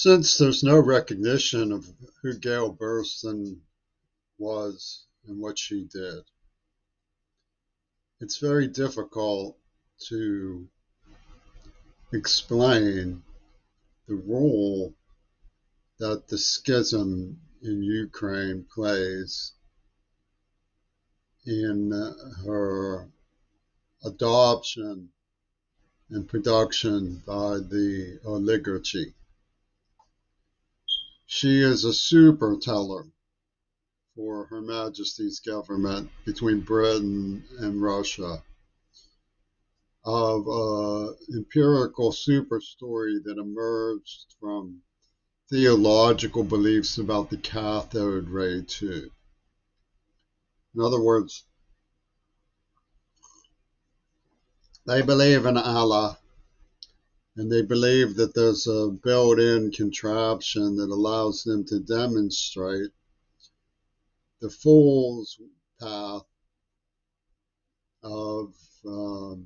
Since there's no recognition of who Gail Burstyn was and what she did, it's very difficult to explain the role that the schism in Ukraine plays in her adoption and production by the oligarchy. She is a super teller for Her Majesty's government between Britain and Russia of an empirical super story that emerged from theological beliefs about the cathode ray tube. In other words, they believe in Allah, and they believe that there's a built-in contraption that allows them to demonstrate the fool's path of the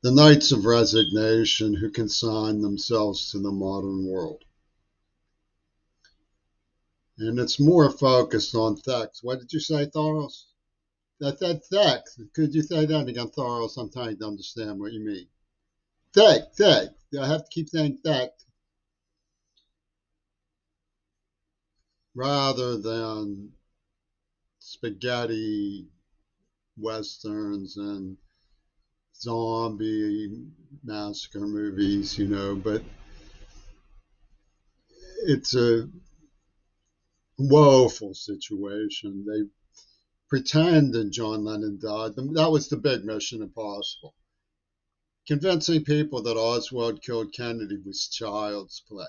Knights of Resignation who consign themselves to the modern world. And it's more focused on sex. What did you say, Thoros? I said sex. Could you say that again, Thoros? I'm trying to understand what you mean. Sex. I have to keep saying sex rather than spaghetti westerns and zombie massacre movies, but it's a woeful situation. They pretend that John Lennon died. That was the big Mission Impossible. Convincing people that Oswald killed Kennedy was child's play.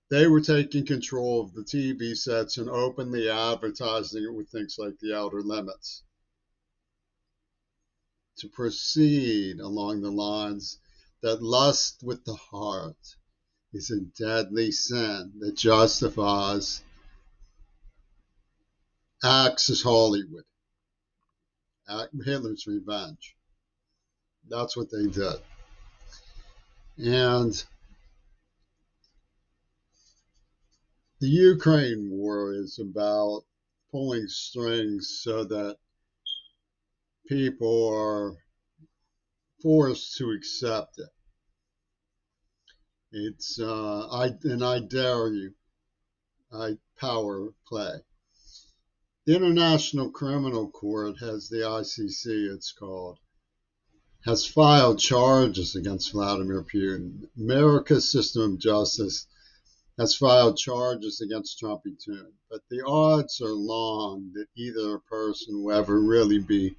They were taking control of the TV sets and openly advertising it with things like The Outer Limits to proceed along the lines that lust with the heart is a deadly sin that justifies acts as Hollywood, Hitler's revenge. That's what they did. And the Ukraine war is about pulling strings so that people are forced to accept it. It's I dare you, power play. The International Criminal Court has the ICC, it's called, has filed charges against Vladimir Putin. America's system of justice has filed charges against Trumpy Toon. But the odds are long that either person will ever really be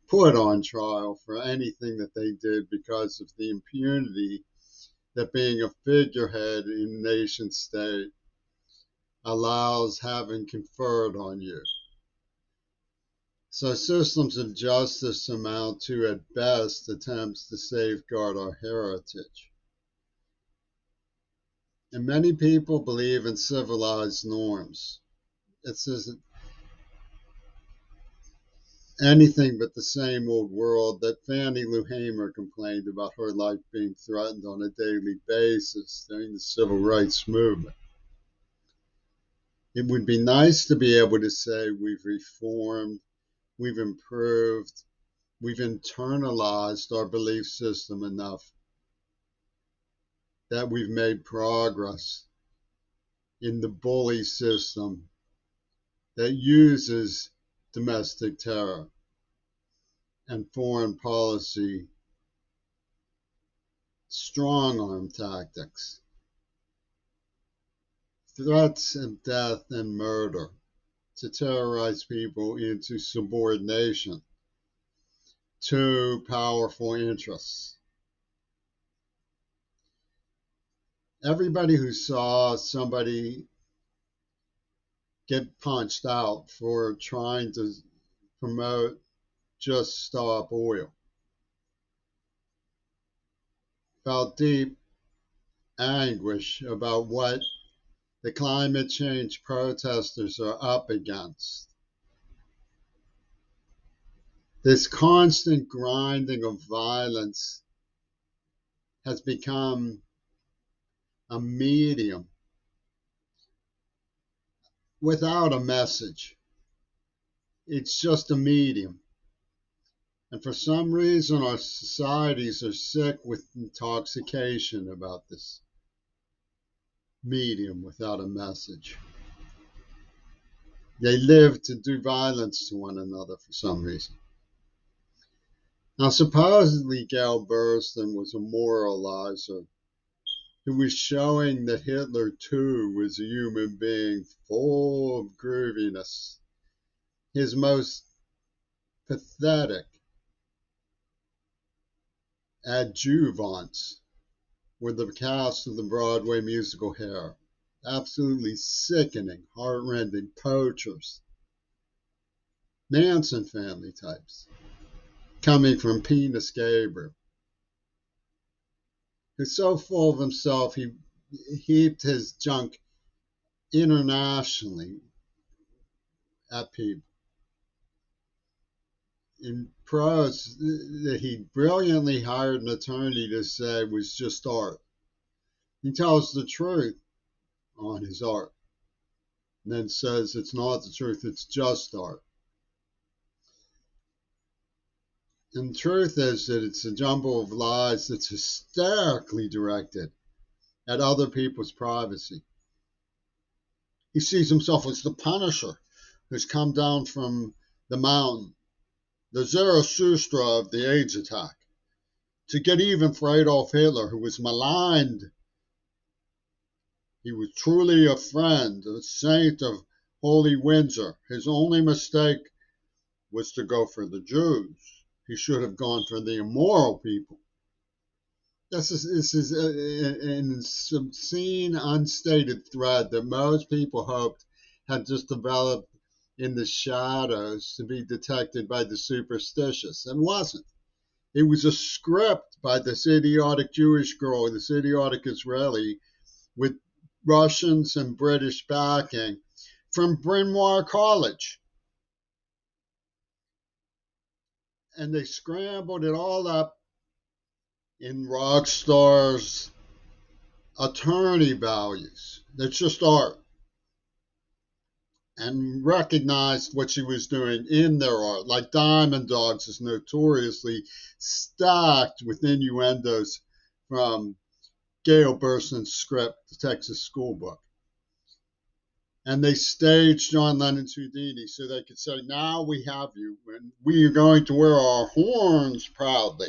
put on trial for anything that they did because of the impunity that being a figurehead in a nation state allows having conferred on you. So systems of justice amount to, at best, attempts to safeguard our heritage. And many people believe in civilized norms. This isn't anything but the same old world that Fannie Lou Hamer complained about her life being threatened on a daily basis during the civil rights movement. It would be nice to be able to say we've reformed, we've improved, we've internalized our belief system enough that we've made progress in the bully system that uses domestic terror and foreign policy strong arm tactics, threats of death and murder to terrorize people into subordination to powerful interests. Everybody who saw somebody get punched out for trying to promote just stop oil felt deep anguish about what the climate change protesters are up against. This constant grinding of violence has become a medium without a message. It's just a medium. And for some reason, our societies are sick with intoxication about this medium without a message. They live to do violence to one another for some reason. Now, supposedly, Gail Burstyn was a moralizer who was showing that Hitler, too, was a human being full of grooviness. His most pathetic adjuvants were the cast of the Broadway musical Hair. Absolutely sickening, heartrending poachers. Manson family types coming from Penis Gabriel, who's so full of himself he heaped his junk internationally at people. In prose that he brilliantly hired an attorney to say was just art. He tells the truth on his art and then says it's not the truth, it's just art. And the truth is that it's a jumble of lies that's hysterically directed at other people's privacy. He sees himself as the Punisher who's come down from the mountain, the Zarathustra of the AIDS attack, to get even for Adolf Hitler, who was maligned. He was truly a friend, a saint of Holy Windsor. His only mistake was to go for the Jews. He should have gone for the immoral people. This is an obscene, unstated thread that most people hoped had just developed in the shadows to be detected by the superstitious, and wasn't. It was a script by this idiotic Jewish girl, this idiotic Israeli, with Russians and British backing from Bryn Mawr College. And they scrambled it all up in rock stars' attorney values. It's just art. And recognized what she was doing in their art. Like Diamond Dogs is notoriously stacked with innuendos from Gail Burstyn's script, The Texas School Book. And they staged John Lennon's Houdini so they could say, now we have you, and we are going to wear our horns proudly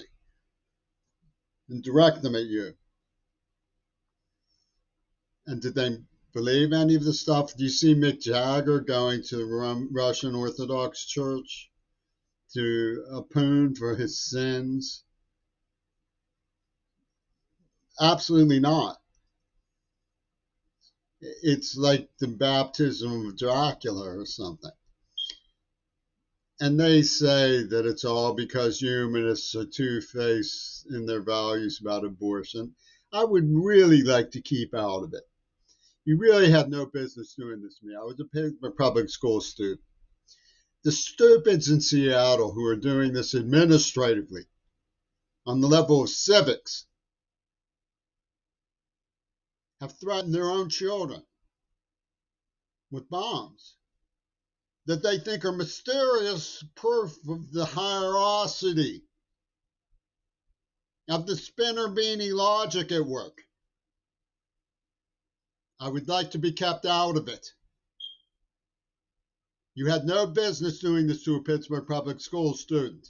and direct them at you. And did they believe any of the stuff? Do you see Mick Jagger going to the Russian Orthodox Church to atone for his sins? Absolutely not. It's like the baptism of Dracula or something. And they say that it's all because humanists are two-faced in their values about abortion. I would really like to keep out of it. You really had no business doing this to me. I was a public school student. The stupids in Seattle who are doing this administratively on the level of civics have threatened their own children with bombs that they think are mysterious proof of the hierarchy of the spinner beanie logic at work. I would like to be kept out of it. You had no business doing this to a Pittsburgh public school student.